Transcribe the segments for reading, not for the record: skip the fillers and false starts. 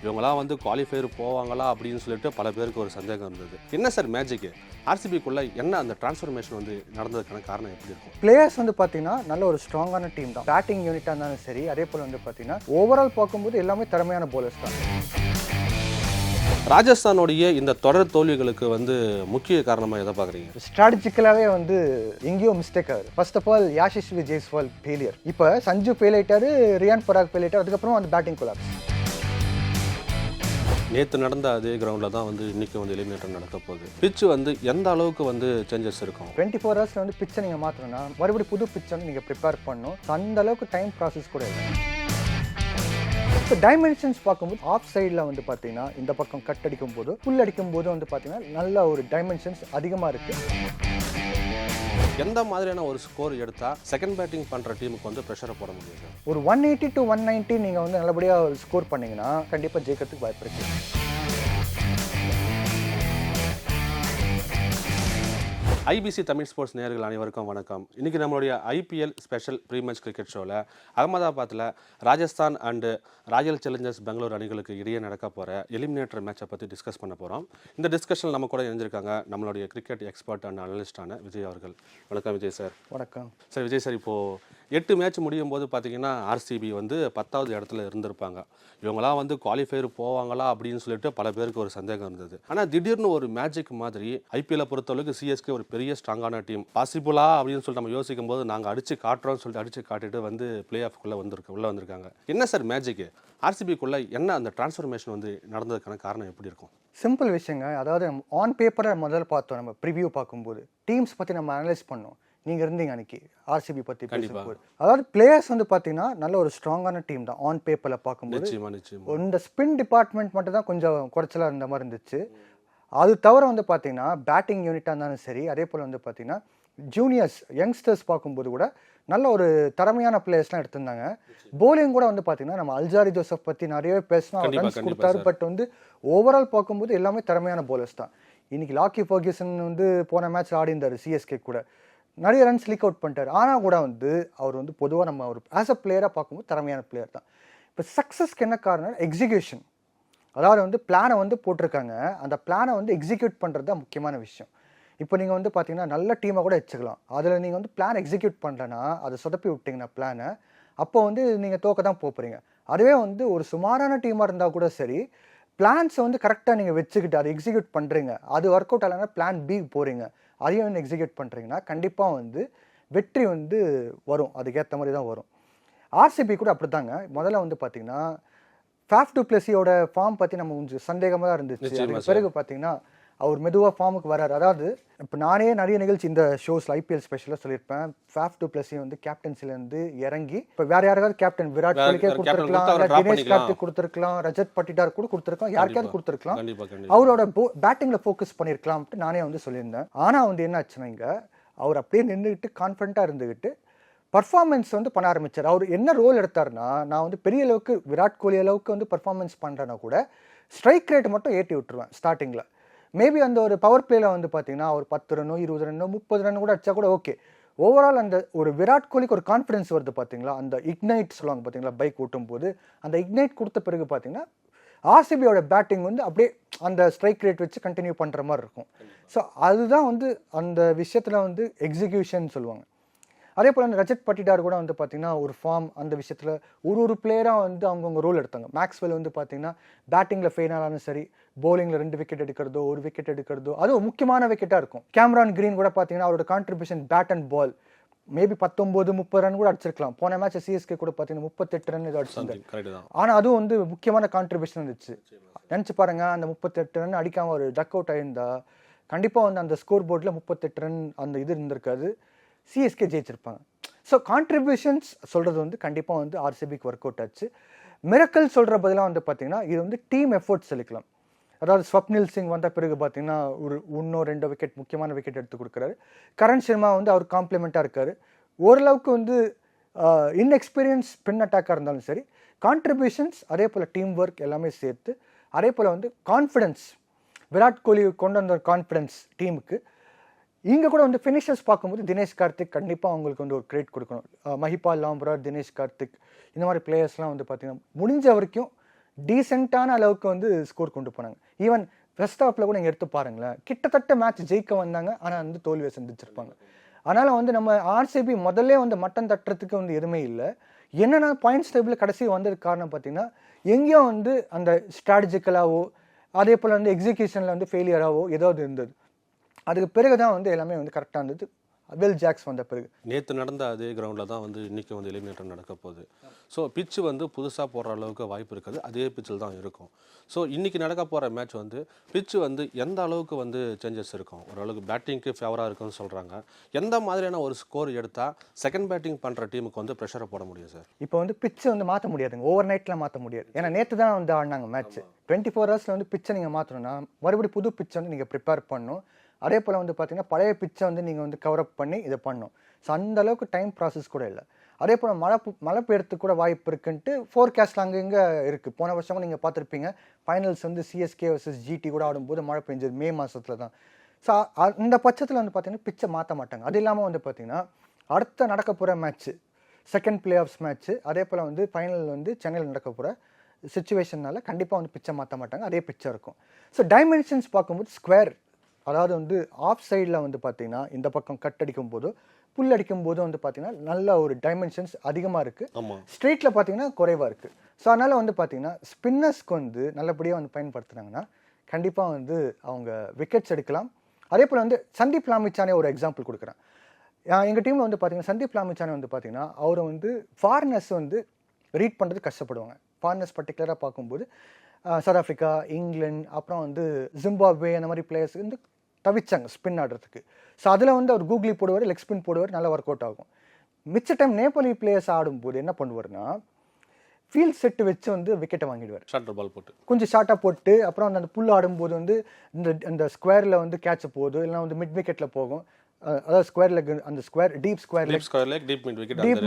இவங்களாம் வந்து குவாலிஃபயர் போவாங்களா அப்படின்னு சொல்லிட்டு பல பேருக்கு ஒரு சந்தேகம் இருந்தது. என்ன சார் மேஜிக்கு ஆர்சிபிக்குள்ளே என்ன அந்த டிரான்ஸ்ஃபர்மேஷன் வந்து நடந்ததுக்கான காரணம் எப்படி இருக்கும்? பிளேயர்ஸ் வந்து பார்த்தீங்கன்னா நல்ல ஒரு ஸ்ட்ராங்கான டீம் தான். பேட்டிங் யூனிட்டாக இருந்தாலும் சரி, அதே போல் வந்து பார்த்தீங்கன்னா ஓவரால் பார்க்கும்போது எல்லாமே திறமையான போலர்ஸ் தான். ராஜஸ்தானுடைய இந்த தொடர் தோல்விகளுக்கு வந்து முக்கிய காரணமாக எதை பார்க்குறீங்க? ஸ்ட்ராட்டஜிக்கலாகவே வந்து எங்கேயோ மிஸ்டேக் ஆகுது. First of all Yashasvi Jaiswal failure. இப்போ சஞ்சு ஃபெயில் ஆயிட்டாரு, ரியான் பராக் ஃபெயில் ஆயிட்டார். அதுக்கப்புறம் அந்த பேட்டிங் கொலாப்ஸ். நேற்று நடந்த அதே கிரவுண்டில் தான் வந்து இன்றைக்கி வந்து எலிமினேட்டர் நடக்க போகுது. பிச்சு வந்து எந்த அளவுக்கு வந்து சேஞ்சஸ் இருக்கும்? 24 ஹவர்ஸில் வந்து பிச்சை நீங்கள் மாற்றணும்னா மறுபடியும் புது பிச்சை வந்து நீங்கள் ப்ரிப்பேர் பண்ணணும். அந்த அளவுக்கு டைம் ப்ராசஸ் கூட இல்லை. இப்போ டைமென்ஷன்ஸ் பார்க்கும்போது ஆஃப் சைடில் வந்து பார்த்தீங்கன்னா இந்த பக்கம் கட் அடிக்கும் போது புல் அடிக்கும் போது வந்து பார்த்தீங்கன்னா நல்ல ஒரு டைமென்ஷன்ஸ் அதிகமாக இருக்குது. எந்த மாதிரியான ஒரு ஸ்கோர் எடுத்தால் செகண்ட் பேட்டிங் பண்ணுற டீமுக்கு வந்து ப்ரெஷரை போட முடியும்? ஒரு 180 to 190 நீங்கள் வந்து நல்லபடியாக ஸ்கோர் பண்ணிங்கன்னா கண்டிப்பாக ஜெயிக்கிறதுக்கு வாய்ப்பு இருக்குது. ஐபிசி தமிழ் ஸ்போர்ட்ஸ் நேயர்கள் அனைவருக்கும் வணக்கம். இன்றைக்கி நம்மளுடைய ஐபிஎல் ஸ்பெஷல் ப்ரீமேட்ச் கிரிக்கெட் ஷோவில் அகமதாபாத்தில் Rajasthan and Royal Challengers Bangalore அணிகளுக்கு இடையே நடக்க போகிற எலிமினேட்டர் மேட்சை பற்றி டிஸ்கஸ் பண்ண போகிறோம். இந்த டிஸ்கஷன் நம்ம கூட இணைஞ்சிருக்காங்க நம்மளுடைய கிரிக்கெட் எக்ஸ்பர்ட் அண்ட் அனலிஸ்டான விஜய் அவர்கள். வணக்கம் விஜய் சார். வணக்கம் சார். விஜய் சார், இப்போது 8 மேட்ச் முடியும் போது பார்த்தீங்கன்னா ஆர்சிபி வந்து 10வது இடத்துல இருந்திருப்பாங்க. இவங்களாம் வந்து குவாலிஃபயர் போவாங்களா அப்படின்னு சொல்லிட்டு பல பேருக்கு ஒரு சந்தேகம் இருந்தது. ஆனால் திடீர்னு ஒரு மேஜிக் மாதிரி ஐபிஎல்லை பொறுத்தளவுக்கு சிஎஸ்கே ஒரு பெரிய ஸ்ட்ராங்கான டீம், பாசிபிளா அப்படின்னு சொல்லிட்டு நம்ம யோசிக்கும் போது நாங்கள் அடிச்சு காட்டுறோம்னு சொல்லிட்டு அடிச்சு காட்டிட்டு வந்து பிளே ஆஃப்குள்ளே வந்திருக்காங்க. என்ன சார் மேஜிக்கு ஆர்சிபிக்குள்ளே என்ன அந்த டிரான்ஸ்ஃபர்மேஷன் வந்து நடந்ததுக்கான காரணம் எப்படி இருக்கும்? சிம்பிள் விஷயங்க. அதாவது ஆன் பேப்பரை முதல்ல பார்த்தோம். நம்ம ப்ரிவியூ பார்க்கும்போது டீம்ஸ் பற்றி நம்ம அனலைஸ் பண்ணோம். நீங்கள் இருந்தீங்க அன்றைக்கி ஆர்சிபி பற்றி பேசும்போது. அதாவது பிளேயர்ஸ் வந்து பார்த்தீங்கன்னா நல்ல ஒரு ஸ்ட்ராங்கான டீம் தான் ஆன் பேப்பரில் பார்க்கும்போது. இந்த ஸ்பின் டிபார்ட்மெண்ட் மட்டும் தான் கொஞ்சம் குறைச்சலாக இருந்த மாதிரி இருந்துச்சு. அது தவிர வந்து பார்த்தீங்கன்னா பேட்டிங் யூனிட்டாக இருந்தாலும் சரி, அதே போல் வந்து பார்த்தீங்கன்னா ஜூனியர்ஸ் யங்ஸ்டர்ஸ் பார்க்கும்போது கூட நல்ல ஒரு திறமையான பிளேயர்ஸ்லாம் எடுத்திருந்தாங்க. போலிங் கூட வந்து பார்த்தீங்கன்னா நம்ம அல்ஜாரி ஜோசப் பற்றி நிறையவே பேசணும், ரன்ஸ் கொடுத்தாரு. பட் வந்து ஓவரால் பார்க்கும்போது எல்லாமே திறமையான போலர்ஸ் தான். இன்னைக்கு லாக்கி ஃபர்கியூசன் வந்து போன மேட்ச் ஆடி இருந்தார் சிஎஸ்கே கூட, நிறைய ரன்ஸ் லீக் அவுட் பண்ணிட்டார். ஆனால் கூட வந்து அவர் வந்து பொதுவாக நம்ம ஒரு ஆஸ் அ பிளேயராக பார்க்கும்போது திறமையான பிளேயர் தான். இப்போ சக்ஸஸ்க்கு என்ன காரணம்? எக்ஸிக்யூஷன். அதாவது வந்து பிளானை வந்து போட்டிருக்காங்க, அந்த பிளானை வந்து எக்ஸிக்யூட் பண்ணுறது தான் முக்கியமான விஷயம். இப்போ நீங்கள் வந்து பார்த்தீங்கன்னா நல்ல டீமை கூட வச்சுக்கலாம், அதில் நீங்கள் வந்து பிளான் எக்ஸிக்யூட் பண்ணலன்னா, அதை சொதப்பி விட்டிங்கன்னா பிளானை, அப்போ வந்து நீங்கள் தோக்க தான் போகிறீங்க. அதுவே வந்து ஒரு சுமாரான டீமாக இருந்தால் கூட சரி, பிளான்ஸை வந்து கரெக்டாக நீங்கள் வச்சுக்கிட்டு அதை எக்ஸிக்யூட் பண்ணுறீங்க, அது ஒர்க் அவுட் ஆகலைன்னா பிளான் பி போகிறீங்க, அதையும் வந்து எக்ஸிக்யூட் பண்ணுறீங்கன்னா கண்டிப்பாக வந்து வெற்றி வந்து வரும். அதுக்கேற்ற மாதிரி தான் வரும். ஆர்சிபி கூட அப்படி தாங்க. முதல்ல வந்து பார்த்தீங்கன்னா ஃபேஃப் டு பிளஸியோட ஃபார்ம் பற்றி நம்ம கொஞ்சம் சந்தேகமாக தான் இருந்துச்சு. அதுக்கு பிறகு பார்த்தீங்கன்னா அவர் மெதுவாக ஃபார்முக்கு வராரு. அதாவது இப்போ நானே நிறைய நிகழ்ச்சி இந்த ஷோஸில் ஐபிஎல் ஸ்பெஷலாக சொல்லியிருப்பேன். ஃபேஃப் டு பிளஸி வந்து கேப்டன்சிலேருந்து இறங்கி இப்போ வேற யாராவது கேப்டன் விராட் கோலிக்கே கொடுத்துருக்கலாம், தினேஷ் கார்த்திக் கொடுத்துருக்கலாம், ரஜத் பட்டிடார் கூட கொடுத்துருக்கலாம், யாருக்காவது கொடுத்துருக்கலாம். அவரோட பேட்டிங்கில் ஃபோக்கஸ் பண்ணியிருக்கலாம்ட்டு நானே வந்து சொல்லியிருந்தேன். ஆனால் வந்து என்ன ஆச்சுன்னா இங்கே அவர் அப்படியே நின்றுக்கிட்டு கான்ஃபிடண்ட்டாக இருந்துக்கிட்டு பர்ஃபார்மன்ஸ் வந்து பண்ண ஆரம்பித்தார். அவர் என்ன ரோல் எடுத்தார்னா, நான் வந்து பெரிய அளவுக்கு விராட் கோலி அளவுக்கு வந்து பர்ஃபார்மன்ஸ் பண்ணுறேன்னா கூட ஸ்ட்ரைக் ரேட் மட்டும் ஏற்றி விட்டுருவேன் ஸ்டார்டிங்கில். மேபி அந்த ஒரு பவர் பிளேயில் வந்து பார்த்தீங்கன்னா ஒரு 10 ரன்னோ 20 ரன்னோ 30 ரன் கூட அடிச்சா கூட ஓகே. ஓவரால் அந்த ஒரு விராட் கோலிக்கு ஒரு கான்ஃபிடன்ஸ் வருது பார்த்தீங்களா, அந்த இக்னைட் சொல்லுவாங்க பார்த்தீங்களா, பைக் ஓட்டும் போது அந்த இக்னைட் கொடுத்த பிறகு பார்த்தீங்கன்னா ஆர்சிபியோட பேட்டிங் வந்து அப்படியே அந்த ஸ்ட்ரைக் ரேட் வச்சு கண்டினியூ பண்ணுற மாதிரி இருக்கும். ஸோ அதுதான் வந்து அந்த விஷயத்தில் வந்து எக்ஸிக்யூஷன் சொல்லுவாங்க. அதே போல் அந்த ரஜத் பட்டிடார் கூட வந்து பார்த்தீங்கன்னா ஒரு ஃபார்ம், அந்த விஷயத்தில் ஒரு பிளேயராக வந்து அவங்கவுங்க ரோல் எடுத்தாங்க. மேக்ஸ்வெல் வந்து பார்த்தீங்கன்னா பேட்டிங்கில் ஃபெயில் ஆனாலும் சரி, போலிங்கில் 2 விக்கெட் எடுக்கிறதோ 1 விக்கெட் எடுக்கிறதோ அதுவும் முக்கியமான விக்கெட்டாக இருக்கும். கேமரான் கிரீன் கூட பார்த்தீங்கன்னா அவரோட contribution bat and ball maybe 19-30 run கூட அடிச்சிருக்கலாம். போன மேட்ச் சிஎஸ்கே கூட பார்த்தீங்கன்னா 38 ரன் ஏதோ அடிச்சிருந்தாங்க. ஆனால் அதுவும் வந்து முக்கியமான கான்ட்ரிபியூஷன் இருந்துச்சு. நினச்சி பாருங்க, அந்த 38 ரன் அடிக்காமல் ஒரு டக் அவுட் ஆயிருந்தா கண்டிப்பாக வந்து அந்த ஸ்கோர் போர்டில் 38 ரன் அந்த இது இருந்திருக்காது, சிஎஸ்கே ஜெயிச்சிருப்பாங்க. ஸோ கான்ட்ரிபியூஷன்ஸ் சொல்கிறது வந்து கண்டிப்பாக வந்து ஆர்சிபிக்கு ஒர்க் அவுட் ஆச்சு. மிரக்கல் சொல்கிற பதிலாக வந்து பார்த்தீங்கன்னா இது வந்து டீம் எஃபோர்ட் சொல்லிக்கலாம். அதாவது ஸ்வப்னில் சிங் வந்த பிறகு பார்த்தீங்கன்னா ஒரு 1-2 விக்கெட் முக்கியமான விக்கெட் எடுத்து கொடுக்குறாரு. கரண் சர்மா வந்து அவர் காம்ப்ளிமெண்ட்டாக இருக்கார். ஓரளவுக்கு வந்து இன்எக்ஸ்பீரியன்ஸ் பின் அட்டாக்காக இருந்தாலும் சரி, கான்ட்ரிபியூஷன்ஸ் அதே போல் டீம் ஒர்க் எல்லாமே சேர்த்து, அதே போல் வந்து கான்ஃபிடென்ஸ், விராட் கோலி கொண்டு வந்த கான்ஃபிடென்ஸ் டீமுக்கு. இங்கே கூட வந்து ஃபினிஷர்ஸ் பார்க்கும்போது தினேஷ் கார்த்திக் கண்டிப்பாக அவங்களுக்கு வந்து ஒரு கிரெடிட் கொடுக்கணும். மஹிபால் லாம்ப்ரா, தினேஷ் கார்த்திக் இந்த மாதிரி பிளேயர்ஸ்லாம் வந்து பார்த்தீங்கன்னா முடிஞ்ச வரைக்கும் டீசெண்டான அளவுக்கு வந்து ஸ்கோர் கொண்டு போனாங்க. ஈவன் ஃபர்ஸ்ட் ஹாஃப்ல கூட நீங்க எடுத்து பாருங்களேன், கிட்டத்தட்ட மேட்ச் ஜெயிக்க வந்தாங்க, ஆனா வந்து தோல்வியை சந்திச்சிருப்பாங்க. அதனால வந்து நம்ம ஆர்சிபி முதல்ல வந்து மட்டம் தட்டுறதுக்கு வந்து எதுவுமே இல்லை. என்னன்னா பாயிண்ட்ஸ் டேபிள் கடைசி வந்ததுக்கு காரணம் பார்த்தீங்கன்னா, எங்கேயோ வந்து அந்த ஸ்ட்ராட்டஜிக்கலாவோ அதே போல் வந்து எக்ஸிகியூஷனில் வந்து ஃபெயிலியராகவோ ஏதாவது இருந்தது. அதுக்கு பிறகு தான் வந்து எல்லாமே வந்து கரெக்டாக இருந்தது. வில் ஜாக்ஸ் வந்த பிறகு. நேற்று நடந்த அதே கிரவுண்டில் தான் வந்து இன்றைக்கி வந்து எலிமினேட்டர் நடக்க போகுது. ஸோ பிச்சு வந்து புதுசாக போடுற அளவுக்கு வாய்ப்பு இருக்காது, அதே பிச்சில் தான் இருக்கும். ஸோ இன்றைக்கி நடக்க போகிற மேட்ச் வந்து பிச்சு வந்து எந்த அளவுக்கு வந்து சேஞ்சஸ் இருக்கும், ஓரளவுக்கு பேட்டிங்க்கு ஃபேவராக இருக்குன்னு சொல்கிறாங்க. எந்த மாதிரியான ஒரு ஸ்கோர் எடுத்தால் செகண்ட் பேட்டிங் பண்ணுற டீமுக்கு வந்து ப்ரெஷரை போட முடியும் சார்? இப்போ வந்து பிச்சை வந்து மாற்ற முடியாதுங்க, ஓவர் நைட்டில் மாற்ற முடியாது. ஏன்னா நேற்று தான் வந்து ஆடினாங்க மேட்ச். 24 ஹவர்ஸில் வந்து பிச்சை நீங்கள் மாற்றணும்னா மறுபடியும் புது பிச்சை வந்து நீங்கள் ப்ரிப்பேர் பண்ணணும். அதே போல் வந்து பார்த்தீங்கன்னா பழைய பிச்சை வந்து நீங்கள் வந்து கவரப் பண்ணி இதை பண்ணணும். ஸோ அந்த அளவுக்கு டைம் ப்ராசஸ் கூட இல்லை. அதே போல் மழை பெய்யறதுக்கு கூட வாய்ப்பு இருக்குன்ட்டு ஃபோர்காஸ்ட் அங்கே இங்கே இருக்குது. போன வருஷமும் நீங்கள் பார்த்துருப்பீங்க, ஃபைனல்ஸ் வந்து சிஎஸ்கே வர்சஸ் ஜிடி கூட ஆடும்போது மழை பெஞ்சது மே மாதத்தில் தான். ஸோ இந்த பட்சத்தில் வந்து பார்த்தீங்கன்னா பிச்சை மாற்ற மாட்டாங்க. அது இல்லாமல் வந்து பார்த்தீங்கன்னா அடுத்த நடக்க போகிற match second play of match, அதே போல் வந்து ஃபைனல் வந்து சென்னையில் நடக்க போகிற சிச்சுவேஷனால் கண்டிப்பாக வந்து பிச்சை மாற்ற மாட்டாங்க, அதே பிச்சை இருக்கும். ஸோ டைமென்ஷன்ஸ் பார்க்கும்போது ஸ்கொயர், அதாவது வந்து ஆஃப் சைடில் வந்து பார்த்தீங்கன்னா இந்த பக்கம் கட் அடிக்கும் போதோ புல் அடிக்கும் போதும் வந்து பார்த்தீங்கன்னா நல்ல ஒரு டைமென்ஷன்ஸ் அதிகமாக இருக்குது. ஸ்ட்ரெயிட்டில் பார்த்தீங்கன்னா குறைவாக இருக்குது. ஸோ அதனால் வந்து பார்த்தீங்கன்னா ஸ்பின்னர்ஸ்க்கு வந்து நல்லபடியாக வந்து பயன்படுத்துனாங்கன்னா கண்டிப்பாக வந்து அவங்க விக்கெட்ஸ் எடுக்கலாம். அதே போல் வந்து சந்தீப் லாமிச்சானே ஒரு எக்ஸாம்பிள் கொடுக்குறேன். எங்கள் டீமில் வந்து பார்த்தீங்கன்னா சந்தீப் லாமிச்சானே வந்து பார்த்தீங்கன்னா அவரை வந்து ஃபாரினர்ஸ் வந்து ரீட் பண்ணுறது கஷ்டப்படுவாங்க. ஃபாரினர்ஸ் பர்டிகுலராக பார்க்கும்போது சவுத் ஆஃப்ரிக்கா, இங்கிலாந்து, அப்புறம் வந்து ஜிம்பாப்வே அந்த மாதிரி பிளேயர்ஸ் வந்து தவிச்சாங்க ஸ்பின் ஆடுறதுக்கு. ஸோ அதில் வந்து அவர் கூகுளி போடுவார், லெக் ஸ்பின் போடுவார், நல்லா ஒர்க் அவுட் ஆகும். மிச்ச டைம் நேபாளி பிளேயர்ஸ் ஆடும்போது என்ன பண்ணுவார்னா ஃபீல்ட் செட்டு வச்சு வந்து விக்கெட்டை வாங்கிடுவார். ஷார்ட் பால் போட்டு கொஞ்சம் ஷார்ட்டாக போட்டு அப்புறம் அந்த புல் ஆடும்போது வந்து இந்த ஸ்கொயரில் வந்து கேட்ச் போகுது, இல்லைனா வந்து மிட் விக்கெட்டில் போகும். அதாவது ஸ்கொயர் லெக், அந்த square deep square leg, deep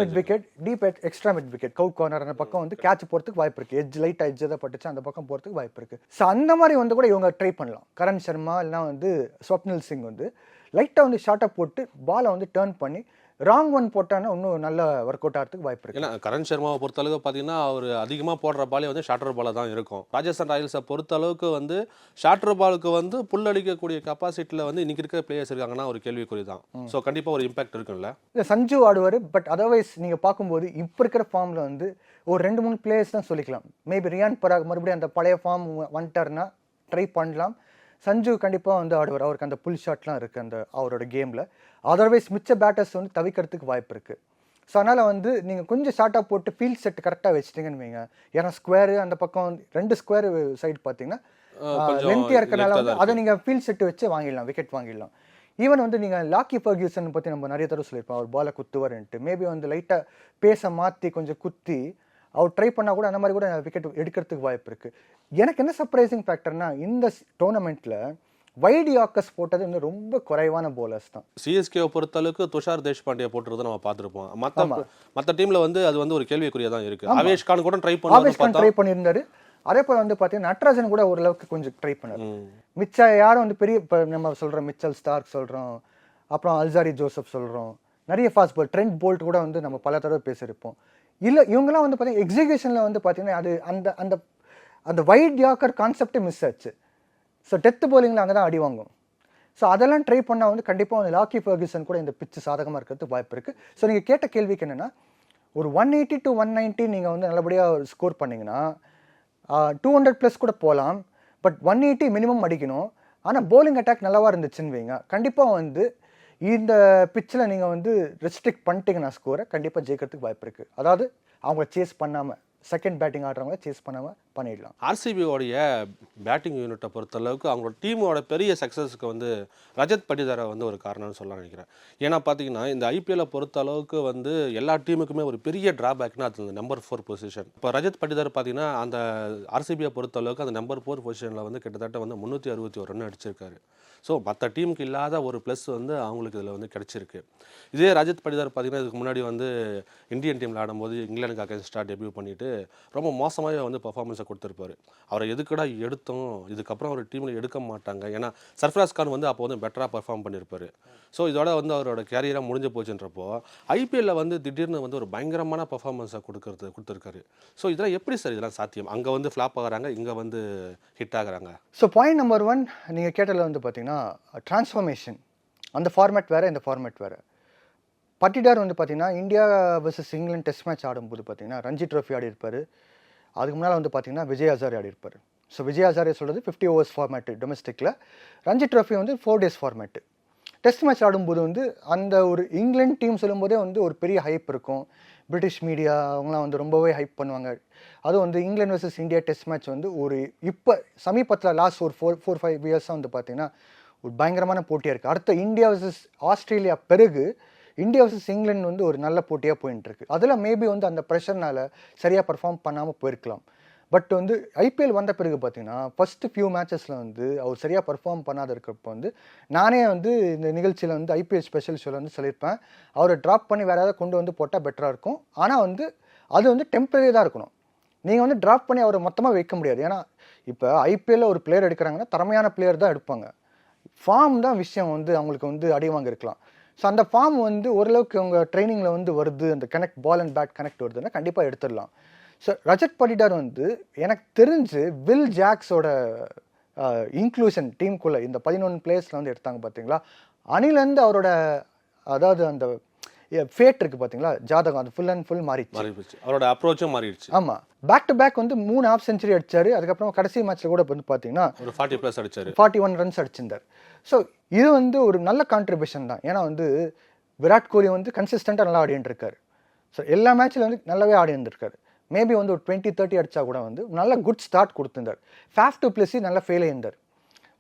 mid wicket, deep extra mid wicket, கவு கார்னர் அந்த பக்கம் வந்து கேட்ச் போகிறதுக்கு வாய்ப்பு இருக்குது. எட்ஜ் லைட்டாக எட்ஜ் தான் பட்டுச்சு, அந்த பக்கம் போகிறதுக்கு வாய்ப்பு இருக்குது. ஸோ அந்த மாதிரி வந்து கூட இவங்க ட்ரை பண்ணலாம். கரண் சர்மா இல்லைனா வந்து ஸ்வப்னில் சிங் வந்து லைட்டாக வந்து ஷார்ட்டாக போட்டு பாலை வந்து டேர்ன் பண்ணி ராங் ஒன் போட்டான்னா இன்னும் நல்ல ஒர்க் அவுட் ஆகிறதுக்கு வாய்ப்பு இருக்குது. ஏன்னா கரண் சர்மாவை பொறுத்தளவுக்கு பார்த்தீங்கன்னா அவர் அதிகமாக போடுற பாலே வந்து ஷார்ட்டர் பாலாக தான் இருக்கும். ராஜஸ்தான் ராயல்ஸை பொறுத்தளவுக்கு வந்து ஷார்ட்டர் பாலுக்கு வந்து புல் அடிக்கக்கூடிய கெப்பாசிட்டியில் வந்து இன்றைக்கி இருக்கிற பிளேயர்ஸ் இருக்காங்கன்னா ஒரு கேள்விக்குறி தான். ஸோ கண்டிப்பாக ஒரு இம்பாக்ட் இருக்குல்ல. இல்லை சஞ்சு ஆடுவார், பட் அதர்வைஸ் நீங்கள் பார்க்கும்போது இப்போ இருக்கிற ஃபார்மில் வந்து ஒரு 2-3 பிளேயர்ஸ் தான் சொல்லிக்கலாம். மேபி ரியான் பராக் மறுபடியும் அந்த பழைய ஃபார்ம் வந்துட்டார்னா ட்ரை பண்ணலாம். சஞ்சு கண்டிப்பாக வந்து ஆடுவார், அவருக்கு அந்த புல் ஷாட்லாம் இருக்குது அந்த அவரோட கேமில். அதர்வைஸ் மிச்ச பேட்டர்ஸ் வந்து தவிக்கிறதுக்கு வாய்ப்பு இருக்குது. ஸோ அதனால் வந்து நீங்கள் கொஞ்சம் ஷார்ட்டாக போட்டு ஃபீல்ட் செட் கரெக்டாக வச்சுட்டிங்கன்னு வைங்க. ஏன்னா ஸ்கொயரு அந்த பக்கம் 2 ஸ்கொயர் சைடு பார்த்தீங்கன்னா லென்த்தியாக இருக்கிறனால வந்து அதை நீங்கள் ஃபீல்ட் செட்டு வச்சு வாங்கிடலாம், விக்கெட் வாங்கிடலாம். ஈவன் வந்து நீங்கள் லாக்கி ஃபர்கியூசன் பற்றி நம்ம நிறைய தடவை சொல்லியிருப்போம், அவர் பாலை குத்துவார்ன்ட்டு. மேபி வந்து லைட்டாக பேஸை மாற்றி கொஞ்சம் குத்தி அவர் ட்ரை பண்ணால் கூட அந்த மாதிரி கூட விக்கெட் எடுக்கிறதுக்கு வாய்ப்பு இருக்குது. எனக்கு என்ன சர்ப்ரைசிங் ஃபேக்டர்னா இந்த டோர்னமெண்ட்டில் வைட் யாக்கர்ஸ் போட்டது வந்து ரொம்ப குறைவான போலர்ஸ் தான். சிஎஸ்கேவை பொறுத்தளவுக்கு துஷார் தேஷ்பாண்டியை போட்டுறதை நம்ம பார்த்துருப்போம். மற்ற டீமில் வந்து அது வந்து ஒரு கேள்விக்குறியாக தான் இருக்குது. ஆவேஷ் கான் கூட ட்ரை பண்ணியிருந்தாரு. அதே போல் வந்து பார்த்தீங்கன்னா நட்ராஜன் கூட ஓரளவுக்கு கொஞ்சம் ட்ரை பண்ணார். மிச்ச யாரும் வந்து பெரிய இப்போ நம்ம சொல்கிறோம் மிச்சல் ஸ்டார்க் சொல்கிறோம், அப்புறம் அல்சாரி ஜோசப் சொல்கிறோம், நிறைய ஃபாஸ்ட் பால் ட்ரெண்ட் போல்ட் கூட வந்து நம்ம பல தடவை பேசியிருப்போம். இல்லை இவங்கெல்லாம் வந்து பார்த்தீங்கன்னா எக்ஸிகியூஷனில் வந்து பார்த்தீங்கன்னா அது அந்த அந்த அந்த வைட் யாக்கர் கான்செப்டே மிஸ் ஆச்சு. ஸோ டெத்து போலிங்கில் அங்கே தான் அடி வாங்கும். ஸோ அதெல்லாம் ட்ரை பண்ணால் வந்து கண்டிப்பாக வந்து லாக்கி ஃபர்கியூசன் கூட இந்த பிச்சு சாதகமாக இருக்கிறதுக்கு வாய்ப்பு இருக்குது. ஸோ நீங்கள் கேட்ட கேள்விக்கு என்னென்னா ஒரு 180 to 190 நீங்கள் வந்து நல்லபடியாக ஸ்கோர் பண்ணிங்கன்னா 200+ கூட போகலாம். பட் 180 மினிமம் அடிக்கணும். ஆனால் போலிங் அட்டாக் நல்லாவாக இருந்துச்சுன்னு வைங்க, கண்டிப்பாக வந்து இந்த பிச்சில் நீங்கள் வந்து ரெஸ்ட்ரிக்ட் பண்ணிட்டீங்கன்னா ஸ்கோரை கண்டிப்பாக ஜெயிக்கிறதுக்கு வாய்ப்பு இருக்குது. அதாவது அவங்கள சேஸ் பண்ணாமல் செகண்ட் பேட்டிங் ஆடுறவங்கள சேஸ் பண்ணாமல் பண்ணிடலாம். ஆர்சிபியோடைய பேட்டிங் யூனிட்டை பொறுத்தளவுக்கு அவங்களோட டீமோட பெரிய சக்ஸஸுக்கு வந்து ரஜத் படிதாரை வந்து ஒரு காரணம்னு சொல்ல நினைக்கிறேன். ஏன்னா பார்த்தீங்கன்னா இந்த ஐபிஎல்லை பொறுத்த அளவுக்கு வந்து எல்லா டீமுக்குமே ஒரு பெரிய டிராபேக்னா அது அந்த நம்பர் 4 பொசிஷன். இப்போ ரஜத் படிதார் பார்த்தீங்கன்னா அந்த ஆர்சிபியை பொறுத்த அளவுக்கு அந்த நம்பர் 4 பொசிஷனில் வந்து கிட்டத்தட்ட வந்து 361 ரன் அடிச்சிருக்காரு. ஸோ மற்ற டீமுக்கு இல்லாத ஒரு ப்ளஸ் வந்து அவங்களுக்கு இதில் வந்து கிடச்சிருக்கு. இதே ரஜத் படிதார் பார்த்தீங்கன்னா இதுக்கு முன்னாடி வந்து இந்தியன் டீமில் ஆடும்போது இங்கிலாந்துக்கு அகேன்ஸ்டாக டெபியூ பண்ணிவிட்டு ரொம்ப மோசமாகவே வந்து பர்ஃபார்மன்ஸ் பர்ஃபார்மன்ஸை கொடுத்துருப்பாரு. அவரை எதுக்குடா எடுத்தோம், இதுக்கப்புறம் அவர் டீமில் எடுக்க மாட்டாங்க. ஏன்னா சர்ஃப்ராஸ் கான் வந்து அப்போ வந்து பெட்டராக பர்ஃபார்ம் பண்ணியிருப்பாரு. ஸோ இதோட வந்து அவரோட கேரியராக முடிஞ்சு போச்சுன்றப்போ ஐபிஎல்லில் வந்து திடீர்னு வந்து ஒரு பயங்கரமான பர்ஃபார்மன்ஸை கொடுத்துருக்காரு. ஸோ இதெல்லாம் எப்படி சார் இதெல்லாம் சாத்தியம்? அங்கே வந்து ஃப்ளாப் ஆகுறாங்க, இங்கே வந்து ஹிட் ஆகுறாங்க. ஸோ பாயிண்ட் நம்பர் 1 நீங்கள் கேட்டதில் வந்து பார்த்தீங்கன்னா ட்ரான்ஸ்ஃபர்மேஷன். அந்த ஃபார்மேட் வேறு, இந்த ஃபார்மேட் வேறு. பட்டிடார் வந்து பார்த்தீங்கன்னா India versus England test match ஆடும்போது பார்த்தீங்கன்னா ரஞ்சி ட்ரோஃபி ஆடி இருப்பார். அதுக்கு முன்னால் வந்து பார்த்தீங்கன்னா விஜய் ஹசாரே ஆடி இருப்பார். ஸோ விஜய் ஹசாரே சொல்கிறது 50 ஓவர்ஸ் ஃபார்மேட்டு டொமஸ்டிக்கில். ரஞ்சி ட்ரோஃபி வந்து 4 days ஃபார்மேட்டு. டெஸ்ட் மேட்ச் ஆடும்போது வந்து அந்த ஒரு இங்கிலாந்து டீம் சொல்லும்போதே வந்து ஒரு பெரிய ஹைப் இருக்கும். பிரிட்டிஷ் மீடியா அவங்களாம் வந்து ரொம்பவே ஹைப் பண்ணுவாங்க. அதுவும் வந்து England versus India test match வந்து ஒரு இப்போ சமீபத்தில் லாஸ்ட் ஒரு 4-5 இயர்ஸாக வந்து பார்த்தீங்கன்னா ஒரு பயங்கரமான போட்டியாக இருக்குது. அடுத்த இந்தியா வர்சஸ் ஆஸ்திரேலியா பிறகு இந்தியா வர்சஸ் இங்கிலாந்து வந்து ஒரு நல்ல போட்டியாக போயிட்டு இருக்கு. அதில் மேபி வந்து அந்த ப்ரெஷர்னால சரியாக பர்ஃபார்ம் பண்ணாமல் போயிருக்கலாம். பட் வந்து ஐபிஎல் வந்த பிறகு பார்த்தீங்கன்னா ஃபஸ்ட்டு ஃபியூ மேட்சஸில் வந்து அவர் சரியாக பர்ஃபார்ம் பண்ணாத இருக்கிறப்போ வந்து நானே வந்து இந்த நிகழ்ச்சியில் வந்து ஐபிஎல் ஸ்பெஷல் ஷோவில் வந்து சொல்லியிருப்பேன், அவரை ட்ராப் பண்ணி வேறு ஏதாவது கொண்டு வந்து போட்டால் பெட்டராக இருக்கும். ஆனால் வந்து அது வந்து டெம்பரரி தான் இருக்கணும். நீங்கள் வந்து ட்ராப் பண்ணி அவரை மொத்தமாக வைக்க முடியாது. ஏன்னா இப்போ ஐபிஎல்லில் ஒரு பிளேயர் எடுக்கிறாங்கன்னா திறமையான பிளேயர் தான் எடுப்பாங்க. ஃபார்ம் தான் விஷயம் வந்து அவங்களுக்கு வந்து அடி வாங்க இருக்கலாம். ஸோ அந்த ஃபார்ம் வந்து ஓரளவுக்கு அவங்க ட்ரைனிங்கில் வந்து வருது, அந்த connect ball and bat connect வருதுன்னா கண்டிப்பாக எடுத்துடலாம். ஸோ ரஜத் படிடார் வந்து எனக்கு தெரிஞ்சு வில் ஜாக்ஸோட இன்க்ளூஷன் டீமுக்குள்ளே இந்த 11 பிளேயர்ஸில் வந்து எடுத்தாங்க பார்த்தீங்களா, அணிலேருந்து அவரோட அதாவது அந்த ஃபேட் இருக்குது பார்த்தீங்களா, ஜாதகம் அது ஃபுல் அண்ட் ஃபுல் மாறிடுச்சு. அவரோட அப்ரோச்சும் மாறிடுச்சு. ஆமாம், பேக் டு பேக் வந்து 3 half century அடிச்சாரு. அதுக்கப்புறம் கடைசி மேட்ச்சில் கூட வந்து பார்த்தீங்கன்னா ஒரு 40+ அடிச்சாரு, 41 runs அடிச்சிருந்தார். ஸோ இது வந்து ஒரு நல்ல கான்ட்ரிபியூஷன் தான். ஏன்னா வந்து விராட் கோலி வந்து கன்சிஸ்டண்ட்டாக நல்லா ஆடிட்டு இருக்காரு. ஸோ எல்லா மேட்ச்சில் வந்து நல்லாவே ஆடி இருந்திருக்காரு. மேபி வந்து ஒரு 20-30 அடித்தா கூட வந்து நல்ல குட் ஸ்டார்ட் கொடுத்துருந்தார். ஃபேஃப் டு பிளஸி நல்லா ஃபெயில் ஆயிருந்தார்.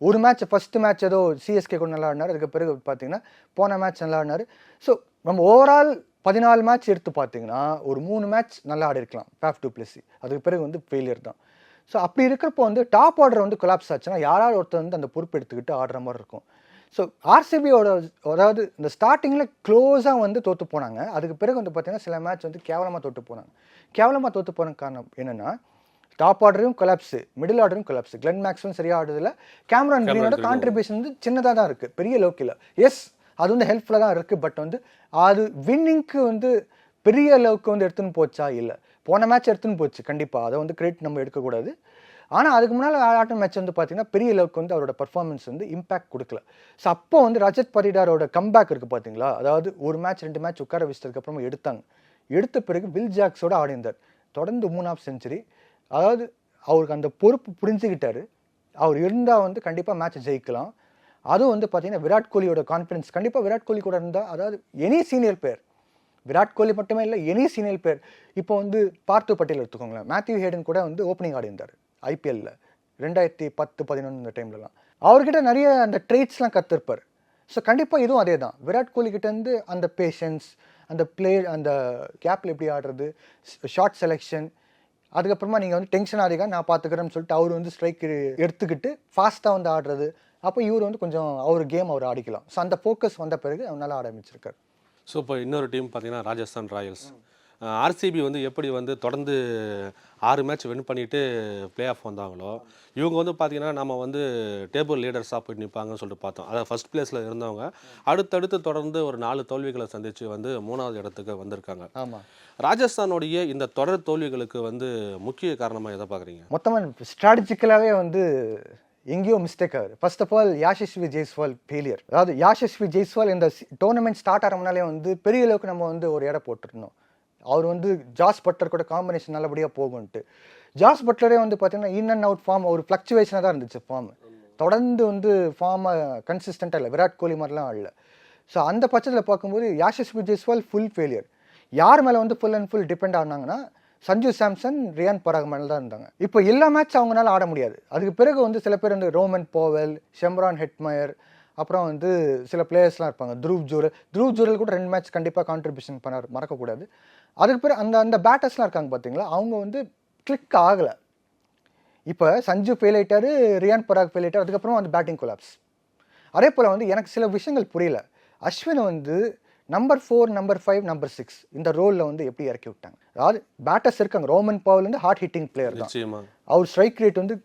ஒரு மேட்ச் ஃபஸ்ட்டு மேட்ச் ஏதோ சிஎஸ்கே கூட நல்லா ஆடினார். அதுக்கு பிறகு பார்த்தீங்கன்னா போன மேட்ச் நல்லா ஆடினார். ஸோ நம்ம ஓவரால் 14 மேட்ச் எடுத்து பார்த்தீங்கன்னா ஒரு 3 மேட்ச் நல்லா ஆடி இருக்கலாம் ஃபேஃப் டு பிளஸி. அதுக்கு பிறகு வந்து ஃபெயிலியர் தான். ஸோ அப்படி இருக்கிறப்போ வந்து டாப் ஆர்டர் வந்து கொலாப்ஸ் ஆச்சுன்னா யாராவது ஒருத்தர் வந்து அந்த பொறுப்பு எடுத்துக்கிட்டு ஆடுற மாதிரி இருக்கும். ஸோ ஆர்சிபியோட அதாவது இந்த ஸ்டார்டிங்கில் க்ளோஸாக வந்து தோற்று போனாங்க. அதுக்கு பிறகு வந்து பார்த்தீங்கன்னா சில மேட்ச் வந்து கேவலமாக தோற்று போனாங்க. கேவலமாக தோற்று போன காரணம் என்னென்னா டாப் ஆர்டரையும் கொலாப்ஸு, மிடில் ஆர்டரும் கொலாப்ஸு. கிளென் மேக்ஸ்வெல் சரியாக ஆடுறதில்ல. கேமரான் கிரீனோட கான்ட்ரிபியூஷன் வந்து சின்னதாக தான் இருக்குது, பெரிய அளவுக்கு இல்லை. எஸ், அது வந்து ஹெல்ப்ஃபுல்லாக தான் இருக்குது. பட் வந்து அது வின்னிங்க்கு வந்து பெரிய அளவுக்கு வந்து எடுத்துன்னு போச்சா? இல்லை. போன மேட்ச் எடுத்துன்னு போச்சு கண்டிப்பாக, அதை வந்து கிரெடிட் நம்ம எடுக்கக்கூடாது. ஆனால் அதுக்கு முன்னால் ஆட்ட மேட்ச் வந்து பார்த்தீங்கன்னா பெரிய அளவுக்கு வந்து அவரோட பர்ஃபார்மன்ஸ் வந்து இம்பாக்ட் கொடுக்கல. ஸோ அப்போ வந்து ரஜத் படிடாரோட கம்பேக் இருக்குது பார்த்தீங்களா, அதாவது ஒரு மேட்ச் 2 மேட்ச் உட்கார வச்சதுக்கப்புறமா எடுத்தாங்க. எடுத்த பிறகு வில் ஜாக்ஸோட ஆடிந்தார். தொடர்ந்து 3 half century. அதாவது அவருக்கு அந்த பொறுப்பு புரிஞ்சுக்கிட்டாரு. அவர் இருந்தால் வந்து கண்டிப்பாக மேட்ச்சை ஜெயிக்கலாம். அதுவும் வந்து பார்த்தீங்கன்னா விராட் கோலியோட கான்ஃபிடன்ஸ் கண்டிப்பாக விராட் கோலி கூட இருந்தால், அதாவது any senior player, Virat Kohli மட்டுமே இல்லை, எனி சீனியர் பிளேயர். இப்போ வந்து பார்த்து பட்டேல் எடுத்துக்கோங்களேன், மேத்யூ ஹேடன் கூட வந்து ஓப்பனிங் ஆடி இருந்தார் ஐபிஎல்லில் 2010-11 இந்த டைம்லலாம். அவர்கிட்ட நிறைய அந்த ட்ரேட்ஸ்லாம் கற்றுருப்பார். ஸோ கண்டிப்பாக இதுவும் அதே தான். விராட் கோலிக்கிட்டேருந்து அந்த பேஷன்ஸ், அந்த பிளே, அந்த கேப்பில் எப்படி ஆடுறது, ஷார்ட் செலெக்ஷன், அதுக்கப்புறமா நீங்கள் வந்து டென்ஷன் ஆதிக்கா நான் பார்த்துக்கிறேன்னு சொல்லிட்டு அவர் வந்து ஸ்ட்ரைக் எடுத்துக்கிட்டு ஃபாஸ்ட்டாக வந்து ஆடுறது. அப்போ இவர் வந்து கொஞ்சம் அவர் கேம் அவர் ஆடிக்கலாம். ஸோ அந்த ஃபோக்கஸ் வந்த பிறகு அவர் நல்லா ஆரம்பிச்சிருக்கார். ஸோ இப்போ இன்னொரு டீம் பார்த்தீங்கன்னா ராஜஸ்தான் ராயல்ஸ். ஆர்சிபி வந்து எப்படி வந்து தொடர்ந்து 6 மேட்ச் வின் பண்ணிவிட்டு பிளே ஆஃப் வந்தாங்களோ, இவங்க வந்து பார்த்திங்கன்னா நம்ம வந்து டேபிள் லீடர்ஸாக போய் நிற்பாங்கன்னு சொல்லிட்டு பார்த்தோம். அதாவது ஃபஸ்ட் பிளேஸில் இருந்தவங்க அடுத்தடுத்து தொடர்ந்து ஒரு 4 தோல்விகளை சந்தித்து வந்து 3வது இடத்துக்கு வந்திருக்காங்க. ஆமாம், ராஜஸ்தானுடைய இந்த தொடர் தோல்விகளுக்கு வந்து முக்கிய காரணமாக எதை பார்க்குறீங்க? மொத்தமாக ஸ்ட்ராட்டஜிக்கலாகவே வந்து எங்கேயோ மிஸ்டேக் ஆகுது. First of all Yashasvi Jaiswal failure. அதாவது யாஷஸ்வி ஜெய்ஸ்வால் இந்த டோர்னமெண்ட் ஸ்டார்ட் ஆகிற முன்னாலே வந்து பெரிய அளவுக்கு நம்ம வந்து ஒரு இடம் போட்டிருந்தோம். அவர் வந்து ஜாஸ் பட்லர் கூட காம்பினேஷன் நல்லபடியாக போகும்ன்ட்டு. ஜாஸ் பட்லரே வந்து பார்த்தீங்கன்னா இன் அண்ட் அவுட் ஃபார்ம் ஒரு ஃப்ளக்சுவேஷனாக தான் இருந்துச்சு ஃபார்ம். தொடர்ந்து வந்து ஃபார்மை கன்சிஸ்டண்ட்டாக இல்லை, விராட் கோலி மாதிரிலாம் இல்லை. ஸோ அந்த பட்சத்தில் பார்க்கும்போது யாஷஸ்வி ஜெய்ஸ்வால் ஃபுல் ஃபெயிலியர். யார் மேலே வந்து ஃபுல் அண்ட் ஃபுல் டிபெண்ட் ஆனாங்கன்னா சஞ்சு சாம்சன், ரியான் பராக் மேலே தான் இருந்தாங்க. இப்போ எல்லா மேட்ச் அவங்களால ஆட முடியாது. அதுக்கு பிறகு வந்து சில பேர் வந்து ரோமன் போவல், ஷெம்ரான் ஹெட்மயர், அப்புறம் வந்து சில பிளேயர்ஸ்லாம் இருப்பாங்க, த்ரூவ் ஜூரல் கூட 2 மேட்ச் கண்டிப்பாக கான்ட்ரிபியூஷன் பண்ணார், மறக்கக்கூடாது. அதுக்கு பிறகு அந்த பேட்டர்ஸ்லாம் இருக்காங்க பார்த்தீங்களா, அவங்க வந்து கிளிக் ஆகலை. இப்போ சஞ்சு ஃபெயில் ஆகிட்டார், ரியான் பராக் ஃபெயில் ஆகிட்டார், அதுக்கப்புறம் வந்து பேட்டிங் கொலாப்ஸ். அதே போல் வந்து எனக்கு சில விஷயங்கள் புரியல. அஸ்வினை வந்து நம்பர் 4, நம்பர் 5, நம்பர் 6 இந்த ரோலில் வந்து எப்படி இறக்கி விட்டாங்க. அதாவது பேட்டர்ஸ் இருக்காங்க, ரோமன் பவுல் வந்து ஹார்ட் ஹிட்டிங் பிளேயர் தான். நிச்சயமா அவர் ஸ்ட்ரைக் ரேட் வந்து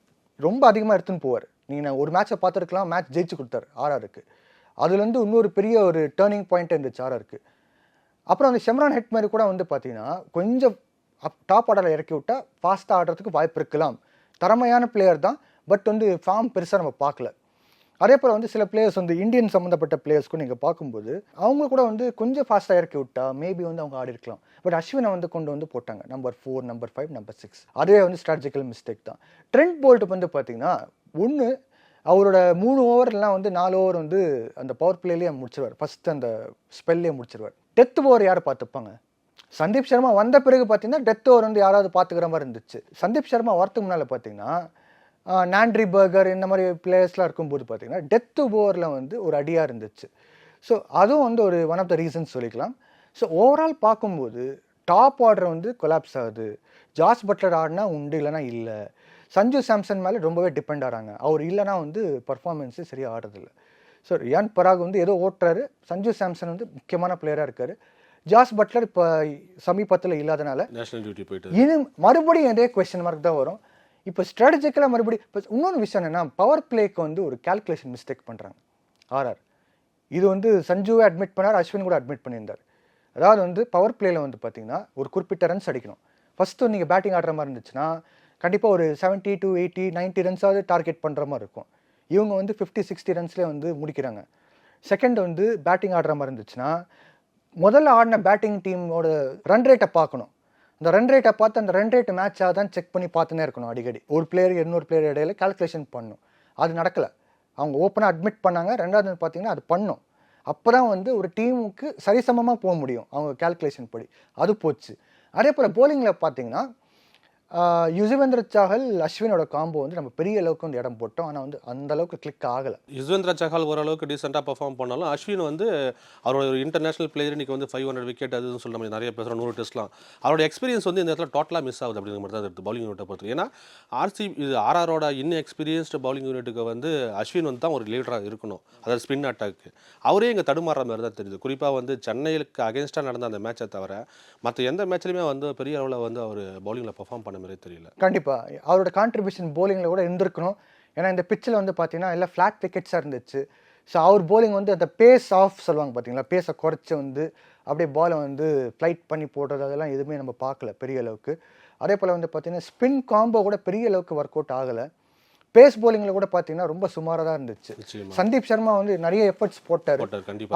ரொம்ப அதிகமாக எடுத்துன்னு போவார். நீங்கள் ஒரு மேட்சை பார்த்துருக்கலாம், மேட்ச் ஜெயிச்சு கொடுத்தாரு ஆர்ஆருக்கு. அதுலேருந்து இன்னொரு பெரிய ஒரு டேர்னிங் பாயிண்ட் இருந்துச்சு ஆர்ஆருக்கு. அப்புறம் அந்த ஷெம்ரான் ஹெட்மேர் கூட வந்து பார்த்தீங்கன்னா கொஞ்சம் டாப் ஆர்டரில் இறக்கி விட்டால் ஃபாஸ்ட்டாக ஆடுறதுக்கு வாய்ப்பு இருக்கலாம். திறமையான பிளேயர் தான், பட் வந்து ஃபார்ம் பெருசாக நம்ம பார்க்கல. அதே போல் வந்து சில பிளேயர்ஸ் வந்து இந்தியன் சம்மந்தப்பட்ட பிளேயர்ஸ்க்கும் நீங்கள் பார்க்கும்போது அவங்க கூட வந்து கொஞ்சம் ஃபாஸ்ட்டாக இறக்கி விட்டா மேபி வந்து அவங்க ஆடி இருக்கலாம். பட் அஸ்வினை வந்து கொண்டு வந்து போட்டாங்க நம்பர் 4, நம்பர் 5, நம்பர் 6. அதுவே வந்து ஸ்ட்ராட்டஜிக்கல் மிஸ்டேக் தான். ட்ரெண்ட் போல்ட் வந்து பார்த்தீங்கன்னா ஒன்று அவரோட 3 ஓவர்லாம் வந்து 4 ஓவர் வந்து அந்த பவர் பிளேலேயே முடிச்சிருவார். ஃபஸ்ட்டு அந்த ஸ்பெல்லே முடிச்சிருவார். டெத் ஓவர் யார் பார்த்துப்பாங்க? சந்தீப் சர்மா வந்த பிறகு பார்த்தீங்கன்னா டெத் ஓவர் வந்து யாராவது பார்த்துக்கிற மாதிரி இருந்துச்சு. சந்தீப் சர்மா வரத்துக்கு முன்னால் பார்த்தீங்கன்னா நாண்ட்ரி பர்கர் இந்த மாதிரி பிளேயர்ஸ்லாம் இருக்கும்போது பார்த்தீங்கன்னா டெத் ஓவரில் வந்து ஒரு அடியாக இருந்துச்சு. ஸோ அதுவும் வந்து ஒரு ஒன் ஆஃப் த ரீசன்ஸ் சொல்லிக்கலாம். ஸோ ஓவரால் பார்க்கும்போது டாப் ஆர்டர் வந்து கொலாப்ஸ் ஆகுது. ஜாஸ் பட்லர் ஆடினா உண்டு, இல்லைனா இல்லை. சஞ்சு சாம்சன் மேலே ரொம்பவே டிபெண்ட் ஆகிறாங்க. அவர் இல்லைனா வந்து பர்ஃபார்மன்ஸு சரியாக ஆடுறதில்ல. ஸோ ரியான் பராக் வந்து ஏதோ ஓட்டுறாரு. சஞ்சு சாம்சன் வந்து முக்கியமான பிளேயராக இருக்கார். ஜாஸ் பட்லர் இப்போ சமீபத்தில் இல்லாதனால நேஷனல் டியூட்டி போயிட்டு இது மறுபடியும் அதே கொஸ்டின் மார்க் தான் வரும். இப்போ ஸ்ட்ராட்டஜிக்கலாக மறுபடியும் இப்போ இன்னொன்று விஷயம் என்னென்னா பவர் பிளேக்கு வந்து ஒரு கால்குலேஷன் மிஸ்டேக் பண்ணுறாங்க ஆர்ஆர். இது வந்து சஞ்சுவை அட்மிட் பண்ணார், அஸ்வின் கூட அட்மிட் பண்ணியிருந்தார். அதாவது வந்து பவர் பிளேயில் வந்து பார்த்தீங்கன்னா ஒரு குறிப்பிட்ட ரன்ஸ் அடிக்கணும். ஃபஸ்ட்டு நீங்கள் பேட்டிங் ஆடுற மாதிரி இருந்துச்சுன்னா கண்டிப்பாக ஒரு 70 to 80, 90 ரன்ஸாவது டார்கெட் பண்ணுற மாதிரி இருக்கும். இவங்க வந்து 50, 60 ரன்ஸ்லேயே வந்து முடிக்கிறாங்க. செகண்ட் வந்து பேட்டிங் ஆடுற மாதிரி இருந்துச்சுன்னா முதல்ல ஆடின பேட்டிங் டீமோட ரன் ரேட்டை பார்க்கணும். அந்த ரன் ரேட்டை பார்த்து அந்த ரன் ரேட் மேட்ச் ஆகுதான் செக் பண்ணி பார்த்துனே இருக்கணும். அடிக்கடி ஒரு பிளேயர் இன்னொரு பிளேயர் இடையில கால்குலேஷன் பண்ணணும். அது நடக்கலை. அவங்க ஓப்பனாக அட்மிட் பண்ணாங்க. ரெண்டாவது பார்த்தீங்கன்னா அது பண்ணும். அப்போ தான் வந்து ஒரு டீமுக்கு சரிசமமாக போக முடியும் அவங்க கால்குலேஷன் படி. அது போச்சு. அதே போல் போலிங்கில் பார்த்தீங்கன்னா யுஸ்வேந்திர சாஹல் அஸ்வினோட காம்போ வந்து நம்ம பெரிய அளவுக்கு வந்து இடம் போட்டோம். ஆனால் வந்து அந்த அளவுக்கு கிளிக் ஆகலை. யுஸ்வேந்திர சஹால் ஓரளவுக்கு டீசெண்டாக பர்ஃபார்ம் பண்ணாலும் அஸ்வின் வந்து அவரோட ஒரு இன்டர்நேஷனல் பிளேயர் இன்றைக்கி வந்து 500 விக்கெட் அதுன்னு சொல்ல மாதிரி நிறைய பேசுகிறோம், 100 டெஸ்ட்லாம். அவரோட எக்ஸ்பீரியன்ஸ் வந்து இந்த இடத்துல டோட்டலாக மிஸ் ஆகுது அப்படிங்கிற மாதிரி தான் இருக்குது பவுலிங் யூனிட்டை பொறுத்து. ஏன்னா ஆர்ஆரோட எக்ஸ்பீரியன்ஸ்டு பவுலிங் யூனிட்டுக்கு வந்து அஸ்வின் வந்து தான் ஒரு லீடராக இருக்கணும், அதாவது ஸ்பின் அட்டாக்கு. அவரே இங்கே தடுமாறுற மாதிரி தான் தெரியுது. குறிப்பாக வந்து சென்னைக்கு அகேன்ஸ்டாக நடந்த அந்த மேட்சை தவிர மற்ற எந்த மேட்ச்லையுமே வந்து பெரிய அளவில் வந்து அவர் பவுலிங்கில் பர்ஃபார்ம் பண்ண மாதிரி தெரியல. கண்டிப்பாக அவரோட கான்ட்ரிபியூஷன் போலிங்கில் கூட இருந்திருக்கணும். ஏன்னா இந்த பிச்சில் வந்து பார்த்தீங்கன்னா எல்லாம் ஃப்ளாட் விக்கெட்ஸாக இருந்துச்சு. ஸோ அவர் போலிங் வந்து அந்த பேஸ் ஆஃப் சொல்லுவாங்க பார்த்தீங்களா, பேஸை குறைச்சி வந்து அப்படியே பாலை வந்து ஃப்ளைட் பண்ணி போடுறது அதெல்லாம் எதுவுமே நம்ம பார்க்கல பெரிய அளவுக்கு. அதே போல் வந்து பார்த்தீங்கன்னா ஸ்பின் காம்போ கூட பெரிய அளவுக்கு ஒர்க் அவுட் ஆகலை. பேஸ் போலிங்கில் கூட பார்த்தீங்கன்னா ரொம்ப சுமாராக தான் இருந்துச்சு. சந்தீப் சர்மா வந்து நிறைய எஃபர்ட்ஸ் போட்டார்,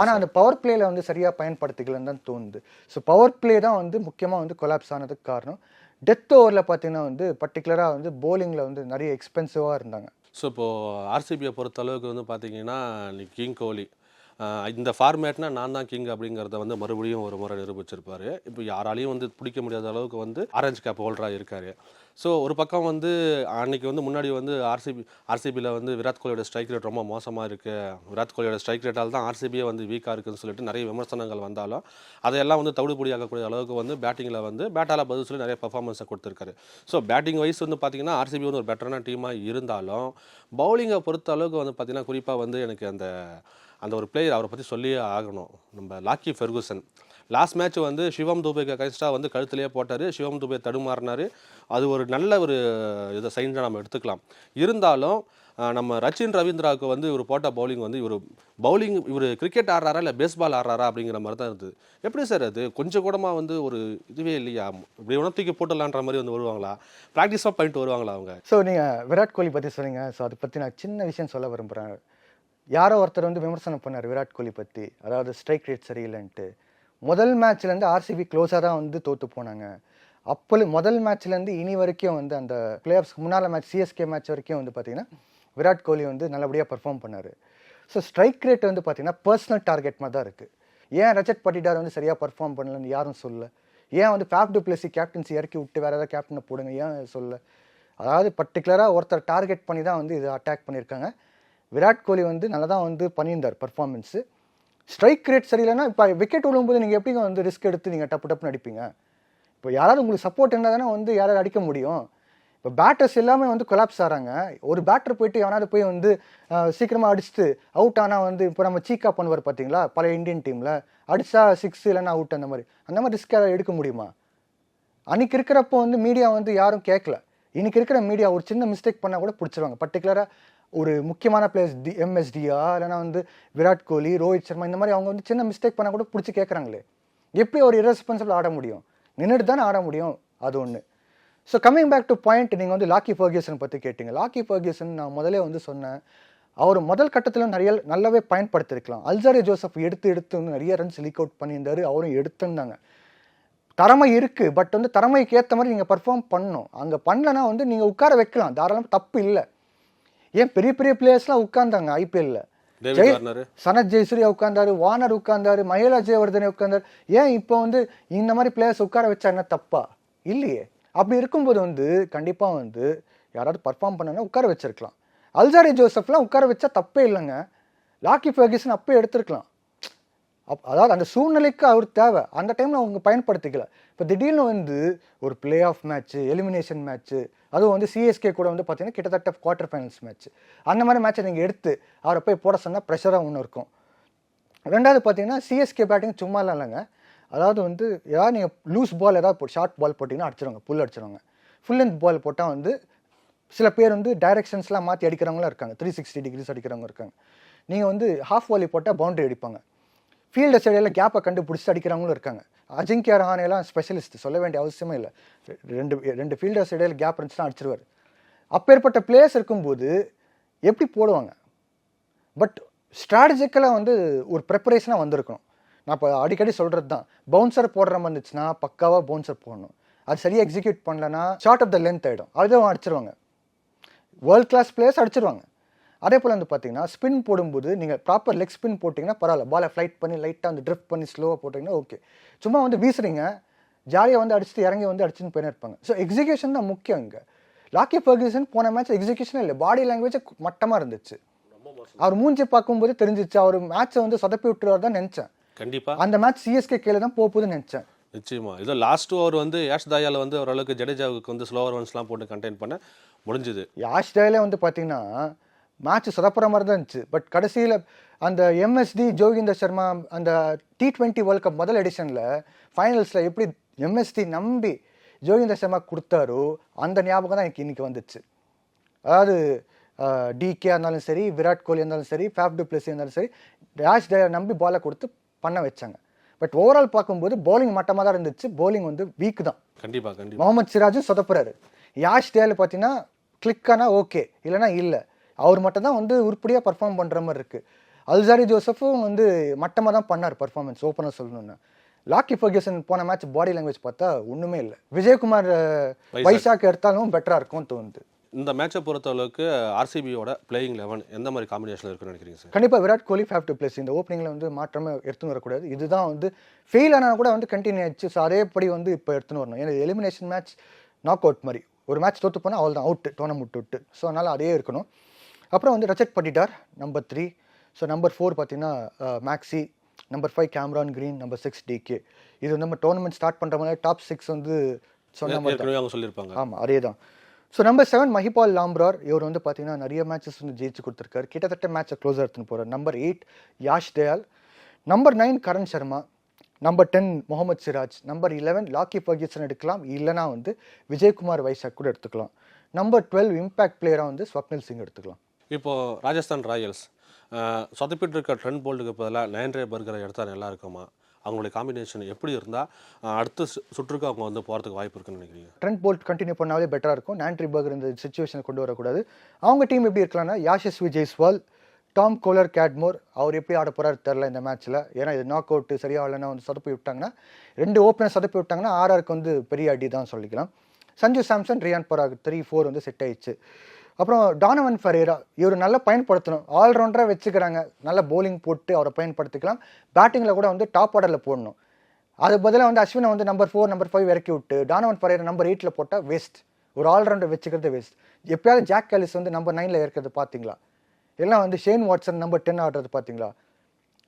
ஆனால் அந்த பவர் பிளேயில் வந்து சரியாக பயன்படுத்திக்கலன்னு தான் தோணுது. ஸோ பவர் பிளே தான் வந்து முக்கியமாக வந்து கொலாப்ஸ் ஆனதுக்கு காரணம். டெத் ஓவரில் பார்த்தீங்கன்னா வந்து பர்டிகுலராக வந்து போலிங்கில் வந்து நிறைய எக்ஸ்பென்சிவாக இருந்தாங்க. ஸோ இப்போது ஆர்சிபியை பொறுத்த அளவுக்கு வந்து பார்த்தீங்கன்னா கிங் கோலி இந்த ஃபார்மேட்னா நான் தான் கிங் அப்படிங்கிறத வந்து மறுபடியும் ஒரு முறை நிரூபிச்சிருப்பார். இப்போ யாராலையும் வந்து பிடிக்க முடியாத அளவுக்கு வந்து ஆரஞ்சு கேப் ஹோல்டராக இருக்கார். ஸோ ஒரு பக்கம் வந்து அன்றைக்கி வந்து முன்னாடி வந்து ஆர்சிபியில் வந்து விராட் கோலியோட ஸ்ட்ரைக் ரேட் ரொம்ப மோசமாக இருக்குது, விராட் கோலியோட ஸ்ட்ரைக் ரேட்டால் தான் ஆர்சிபியே வந்து வீக்காக இருக்குதுன்னு சொல்லிட்டு நிறைய விமர்சனங்கள் வந்தாலும் அதையெல்லாம் வந்து தவிடுபொடியாகக்கூடிய அளவுக்கு வந்து பேட்டிங்கில் வந்து பேட்டால் பதில் சொல்லி நிறைய பர்ஃபார்மன்ஸை கொடுத்துருக்காரு. ஸோ பேட்டிங் வைஸ் வந்து பார்த்திங்கன்னா ஆர்சிபி வந்து ஒரு பெட்டரான டீமாக இருந்தாலும் பவுலிங்கை பொறுத்த அளவுக்கு வந்து பார்த்திங்கன்னா குறிப்பாக வந்து எனக்கு அந்த ஒரு பிளேயர் அவரை பற்றி சொல்லியே ஆகணும். நம்ம லாக்கி ஃபெர்குசன் லாஸ்ட் மேட்ச் வந்து சிவம் துபேக்கு அகைன்ஸ்டாக வந்து கழுத்துலேயே போட்டார். சிவம் துபே தடுமாறினார். அது ஒரு நல்ல ஒரு இதை சைன்ஸாக நம்ம எடுத்துக்கலாம். இருந்தாலும் நம்ம ரச்சின் ரவீந்திராவுக்கு வந்து இவர் போட்ட பவுலிங் வந்து இவர் கிரிக்கெட் ஆடுறாரா இல்லை பேஸ்பால் ஆடுறாரா அப்படிங்கிற மாதிரி தான் இருந்தது. எப்படி சார் அது கொஞ்சம் கூடமாக வந்து ஒரு இதுவே இல்லையா? இப்படி உணர்த்திக்கு போட்டலான்ற மாதிரி வந்து வருவாங்களா? ப்ராக்டிஸாக பண்ணிட்டு வருவாங்களா அவங்க? ஸோ நீங்கள் விராட் கோலி பற்றி சொன்னீங்க. ஸோ அதை பற்றி நான் சின்ன விஷயம் சொல்ல விரும்புகிறேன். யாரோ ஒருத்தர் வந்து விமர்சனம் பண்ணார் விராட் கோலி பற்றி, அதாவது ஸ்ட்ரைக் ரேட் சரியில்லைன்ட்டு. முதல் மேட்ச்லேருந்து ஆர்சிபி க்ளோஸாக தான் வந்து தோற்று போனாங்க. முதல் மேட்ச்லேருந்து இனி வரைக்கும் வந்து அந்த பிளே ஆஃப்ஸ்க்கு முன்னால் மேட்ச் சிஎஸ்கே மேட்ச் வரைக்கும் வந்து பார்த்திங்கன்னா விராட் கோலி வந்து நல்லபடியாக பர்ஃபார்ம் பண்ணார். ஸோ ஸ்ட்ரைக் ரேட் வந்து பார்த்திங்கன்னா பர்சனல் டார்கெட் மாதிரி தான் இருக்குது. ஏன் ரஜத் பட்டிடார் வந்து சரியாக பர்ஃபார்ம் பண்ணலன்னு யாரும் சொல்ல. ஏன் வந்து ஃபேஃப் டு பிளேசி கேப்டன்சி இறக்கி விட்டு வேறு ஏதாவது கேப்டனை போடுங்க ஏன் சொல்ல. அதாவது பர்டிகுலராக ஒருத்தர் டார்கெட் பண்ணி தான் வந்து இதை அட்டாக் பண்ணியிருக்காங்க. விராட் கோலி வந்து நல்லா தான் வந்து பண்ணியிருந்தார் பர்ஃபார்மன்ஸு. ஸ்ட்ரைக் ரேட் சரியில்லைன்னா இப்போ விக்கெட் விழும்போது நீங்கள் எப்படிங்க வந்து ரிஸ்க் எடுத்து நீங்கள் டப்புன்னு அடிப்பீங்க? இப்போ யாராவது உங்களுக்கு சப்போர்ட் இருந்தால் தானே வந்து யாராவது அடிக்க முடியும். இப்போ பேட்டர்ஸ் எல்லாமே வந்து கொலாப்ஸ் ஆகிறாங்க. ஒரு பேட்டர் போயிட்டு எவனாவது போய் வந்து சீக்கிரமாக அடிச்சுட்டு அவுட் ஆனால் வந்து இப்போ நம்ம சீக்கா பண்ணுவார் பார்த்தீங்களா பழைய இந்தியன் டீமில், அடிச்சா 6 இல்லைன்னா அவுட் அந்த மாதிரி ரிஸ்க் எடுக்க முடியுமா? அன்றைக்கி இருக்கிறப்போ வந்து மீடியா வந்து யாரும் கேட்கல. இன்றைக்கி இருக்கிற மீடியா ஒரு சின்ன மிஸ்டேக் பண்ணால் கூட பிடிச்சிருவாங்க. பர்டிகுலராக ஒரு முக்கியமான பிளேயர்ஸ் எம்எஸ்டியா இல்லைனா வந்து விராட் கோலி, ரோஹித் சர்மா இந்த மாதிரி அவங்க வந்து சின்ன மிஸ்டேக் பண்ணால் கூட பிடிச்சி கேட்குறாங்களே. எப்படி ஒரு irresponsible ஆட முடியும்? நின்றுட்டு தானே ஆட முடியும். அது ஒன்று. So coming back to point, நீங்கள் வந்து லாக்கி ஃபர்கியூசன் பற்றி கேட்டிங்க. லாக்கி ஃபர்கியூசன் நான் முதலே வந்து சொன்னேன், அவர் முதல் கட்டத்தில் நல்லாவே பயன்படுத்திருக்கலாம். அல்சாரி ஜோசப் எடுத்து வந்து நிறைய ரன்ஸ் லீக் அவுட் பண்ணியிருந்தாரு, அவரும் எடுத்துருந்தாங்க. திறமை இருக்குது, பட் வந்து திறமைக்கு ஏற்ற மாதிரி நீங்கள் பர்ஃபார்ம் பண்ணணும். அங்கே பண்ணலன்னா வந்து நீங்கள் உட்கார வைக்கலாம், தாராளமாக தப்பு இல்லை. ஏன் பெரிய பெரிய பிளேயர்ஸ்லாம் உட்கார்ந்தாங்க ஐபிஎல்ல. சனத் ஜெயசூர்யா உட்கார்ந்தாரு, வார்னர் உட்கார்ந்தாரு, மஹேலா ஜெயவர்தனே உட்கார்ந்தாரு. ஏன் இப்போ வந்து இந்த மாதிரி பிளேயர்ஸ் உட்கார வச்சா என்ன தப்பா? இல்லையே. அப்படி இருக்கும்போது வந்து கண்டிப்பாக வந்து யாராவது பர்ஃபார்ம் பண்ணனா உட்கார வச்சிருக்கலாம். அல்சாரி ஜோசப்லாம் உட்கார வச்சா தப்பே இல்லைங்க. லாக்கி ஃபர்கியூசன் அப்போ எடுத்துருக்கலாம். அதாவது அந்த சூழ்நிலைக்கு அவர் தேவை, அந்த டைமில் அவங்க பயன்படுத்திக்கல. இப்போ திடீர்னு வந்து ஒரு play off match, elimination match, அதுவும் வந்து சிஎஸ்கே கூட வந்து பார்த்தீங்கன்னா கிட்டத்தட்ட குவார்டர் ஃபைனல்ஸ் மேட்ச், அந்த மாதிரி மேட்ச்சை நீங்கள் எடுத்து அவரை போய் போட சொன்னால் ப்ரெஷராக ஒன்று இருக்கும். ரெண்டாவது பார்த்தீங்கன்னா சிஎஸ்கே பேட்டிங் சும்மாலாம் இல்லைங்க. அதாவது வந்து ஏதாவது நீங்கள் லூஸ் பால் ஏதாவது ஷார்ட் பால் போட்டிங்கன்னா அடிச்சிருவாங்க, புல் அடிச்சிருவாங்க. ஃபுல் லென்த் பால் போட்டால் வந்து சில பேர் வந்து டைரெக்ஷன்ஸ்லாம் மாற்றி அடிக்கிறவங்களாம் இருக்காங்க, 360 டிகிரிஸ் அடிக்கிறவங்க இருக்காங்க. நீங்கள் வந்து ஹாஃப் வாலி போட்டால் பவுண்டரி அடிப்பாங்க. ஃபீல்டர்ஸ் இடையில கேப்பை கண்டுபிடிச்சி அடிக்கிறவங்களும் இருக்காங்க. அஜிங்கியா ரஹானேலாம் ஸ்பெஷலிஸ்ட், சொல்ல வேண்டிய அவசியமே இல்லை. ரெண்டு ஃபீல்டர்ஸ் இடையில கேப் இருந்துச்சுன்னா அடிச்சிருவார். அப்பேற்பட்ட பிளேயர்ஸ் இருக்கும்போது எப்படி போடுவாங்க? பட் ஸ்ட்ராட்டஜிக்கலாக வந்து ஒரு ப்ரிப்பரேஷனாக வந்திருக்கணும். நான் இப்போ அடிக்கடி சொல்கிறது தான், பவுன்சர் போடுற மாதிரி இருந்துச்சுன்னா பக்காவாக பவுன்சர் போடணும். அது சரியாக எக்ஸிக்யூட் பண்ணலன்னா ஷார்ட் ஆஃப் த லென்த் ஆகிடும், அதுவும் அடிச்சிருவாங்க. வேர்ல்ட் கிளாஸ் பிளேயர்ஸ் அடிச்சிருவாங்க. அதே போல் வந்து பார்த்தீங்கன்னா ஸ்பின் போடும்போது நீங்கள் ப்ராப்பர் லெக் ஸ்பின் போட்டிங்கன்னா பரவாயில்ல, பாலை ஃப்ளைட் பண்ணி லைட்டாக வந்து ட்ரிஃப்ட் பண்ணி ஸ்லோவாக போட்டிங்கன்னா ஓகே. சும்மா வந்து வீசுறீங்க, ஜாலியாக வந்து அடிச்சுட்டு இறங்கி வந்து அடிச்சுன்னு போயின்னு இருப்பாங்க. ஸோ எக்ஸிக்யூஷன் தான் முக்கியம் இங்கே. லாக்கி ஃபர்கியூசன் போன மேட்ச் எக்ஸிக்யூஷனே இல்லை, பாடி லாங்குவேஜ் மட்டமாக இருந்துச்சு. அவர் மூஞ்சி பார்க்கும்போது தெரிஞ்சிச்சு அவர் மேட்ச்சை வந்து சொதப்பி விட்டுருவார் தான் நினச்சேன். கண்டிப்பாக அந்த மேட்ச் சிஎஸ்கே கீழே தான் போகுதுன்னு நினச்சேன். நிச்சயமா. இதோ லாஸ்ட் ஓவர் வந்து யாஷ் தயால் வந்து ஓரளவுக்கு ஜடேஜாவுக்கு வந்து ஸ்லோவர் ரன்ஸ்லாம் போட்டு கண்டெயின் பண்ண முடிஞ்சுது. யாஷ் தயாலே வந்து பார்த்தீங்கன்னா மேட்ச் சொதப்புற மாதிரி தான் இருந்துச்சு. பட் கடைசியில் அந்த எம்எஸ்டி ஜோகிந்தர் சர்மா அந்த T20 வேர்ல்ட் கப் முதல் எடிஷனில் ஃபைனல்ஸில் எப்படி எம்எஸ்டி நம்பி ஜோகிந்தர் சர்மா கொடுத்தாரோ அந்த ஞாபகம் தான் எனக்கு இன்றைக்கி வந்துச்சு. அதாவது டிகே இருந்தாலும் சரி, விராட் கோலி இருந்தாலும் சரி, ஃபேஃப் டு பிளஸி இருந்தாலும் சரி, யாஷ் தயால் நம்பி பாலை கொடுத்து பண்ண வச்சாங்க. பட் ஓவரால் பார்க்கும்போது பவுலிங் மட்டமாக தான் இருந்துச்சு, பவுலிங் வந்து வீக் தான். கண்டிப்பாக முகமது சிராஜும் சொதப்புறாரு. யாஷ் தயால் பார்த்தீங்கன்னா கிளிக்கானா ஓகே, இல்லைனா இல்லை. அவர் மட்டும் தான் வந்து உருப்படியாக பர்ஃபார்ம் பண்ணுற மாதிரி இருக்குது. அல்சாரி ஜோசஃபும் வந்து மட்டமாக தான் பண்ணார் பர்ஃபார்மன்ஸ், ஓப்பனாக சொல்லணும்னா. லாக்கி ஃபர்கியூசன் போன மேட்ச் பாடி லாங்குவேஜ் பார்த்தா ஒன்றுமே இல்லை. விஜயகுமார் வைசாக் எடுத்தாலும் பெட்டராக இருக்கும்னு தோணுது. இந்த மேட்சை பொறுத்தளவுக்கு ஆர்சிபியோட பிளேயிங் 11 எந்த மாதிரி காம்பினேஷனில் இருக்குன்னு நினைக்கிறீங்க சார்? கண்டிப்பாக Virat Kohli, Faf to place இந்த ஓப்பனிங்கில் வந்து மாற்றமே எடுத்துன்னு வரக்கூடாது. இதுதான் வந்து ஃபெயில் ஆனால் கூட வந்து கண்டினியூ ஆச்சு. ஸோ அதேபடி வந்து இப்போ எடுத்துன்னு வரணும். ஏன்னா எலிமினேஷன் மேட்ச் நாக் அவுட் மாதிரி, ஒரு மேட்ச் தோற்று போனால் அவள் தான் அவுட்டு, டோர்னமெண்ட் விட்டு. ஸோ அதனால் அதே இருக்கணும். அப்புறம் வந்து Rajat Patidar number 3. So number 4 பார்த்தீங்கன்னா Maxi, number 5 Cameron Green, number 6 DK. இது நம்ம டோர்னமெண்ட் ஸ்டார்ட் பண்ணுற மாதிரி டாப் 6 வந்து சொன்ன மாதிரி அவங்க சொல்லியிருப்பாங்க. ஆமாம், அதே தான். So number 7 Mahipal Lomror. இவர் வந்து பார்த்தீங்கன்னா நிறைய மேட்சஸ் வந்து ஜெயிச்சு கொடுத்துருக்காரு, கிட்டத்தட்ட மேட்சை க்ளோஸாக எடுத்துன்னு போகிறார். Number 8 Yash Dayal. Number 9 Karan Sharma. Number 10 Mohammed Siraj. Number 11 Lockie Ferguson எடுக்கலாம், இல்லைனா வந்து விஜயகுமார் வைசாக் கூட எடுத்துக்கலாம். நம்பர் 12 இம்பேக்ட் பிளேயராக வந்து ஸ்வப்னில் சிங் எடுத்துக்கலாம். இப்போது ராஜஸ்தான் ராயல்ஸ் சொதப்பிட்டு இருக்க ட்ரெண்ட் போல்ட்டுக்கு பதிலாக நயன்ரே பர்கரை எடுத்தால் நல்லா இருக்குமா? அவங்களுடைய காம்பினேஷன் எப்படி இருந்தால் அடுத்த சுற்றுக்கு அவங்க வந்து போகிறதுக்கு வாய்ப்பு இருக்குன்னு நினைக்கிறீங்க? ட்ரெண்ட் போல்ட் கண்டினியூ பண்ணாலே பெட்டராக இருக்கும். நயன்ரே பர்கர் இந்த சுச்சுவேஷனை கொண்டு வரக்கூடாது. அவங்க டீம் எப்படி இருக்கலாம்னா யாஷஸ்வி ஜெய்ஸ்வால், டாம் கோலர் கேட்மோர். அவர் எப்படி ஆட போகிறாரு தெரில இந்த மேட்ச்சில். ஏன்னா இது நாக் அவுட்டு சரியாக இல்லைன்னா வந்து சொதப்பி விட்டாங்கன்னா, 2 ஓப்பனர் சொதப்பி விட்டாங்கன்னா ஆர்ஆருக்கு வந்து பெரிய அடி தான் சொல்லிக்கலாம். சஞ்சு சாம்சன், ரியான் பராக் 3-4 வந்து செட் ஆயிடுச்சு. அப்புறம் டானவன் ஃபரேரா, இவர் நல்லா பயன்படுத்தணும். ஆல்ரவுண்டராக வச்சுக்கிறாங்க, நல்ல போலிங் போட்டு அவரை பயன்படுத்திக்கலாம். பேட்டிங்கில் கூட வந்து டாப் ஆர்டரில் போடணும். அது பதிலாக வந்து அஸ்வினை வந்து நம்பர் 4, நம்பர் 5 இறக்கி விட்டு டானவன் ஃபரேரா நம்பர் 8 போட்டால் வேஸ்ட். ஒரு ஆல்ரவுண்டர் வச்சுக்கிறது வேஸ்ட். எப்பயாவது ஜாக் கேலிஸ் வந்து நம்பர் 9 இருக்கிறது பார்த்தீங்களா? எல்லாம் வந்து ஷேன் வாட்சன் நம்பர் 10 ஆடுறது பார்த்தீங்களா?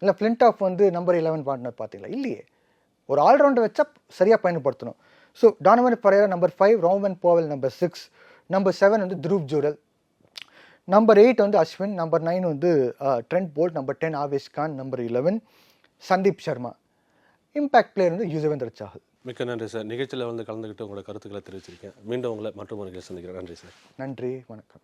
இல்லை ஃப்ளின்ட் ஆஃப் வந்து நம்பர் 11 பாட்னர் பார்த்தீங்களா? இல்லையே. ஒரு ஆல்ரவுண்டர் வச்சா சரியாக பயன்படுத்தணும். So Donovan Ferreira number 5, Rovman Powell number 6, number 7 வந்து த்ருவ் ஜுரல், நம்பர் 8 வந்து அஸ்வின், நம்பர் 9 வந்து Trent Boult, number 10 Avesh Khan, number 11 Sandeep Sharma. Impact player வந்து யுஸ்வேந்திர சாஹல். மிக்க நன்றி சார். நிகழ்ச்சியில் வந்து கலந்துக்கிட்டு உங்களோட கருத்துக்களை தெரிவிச்சிருக்கேன். மீண்டும் உங்களை மற்றும் ஒரு நிகழ்ச்சி சந்திக்கிறேன். நன்றி சார். நன்றி, வணக்கம்.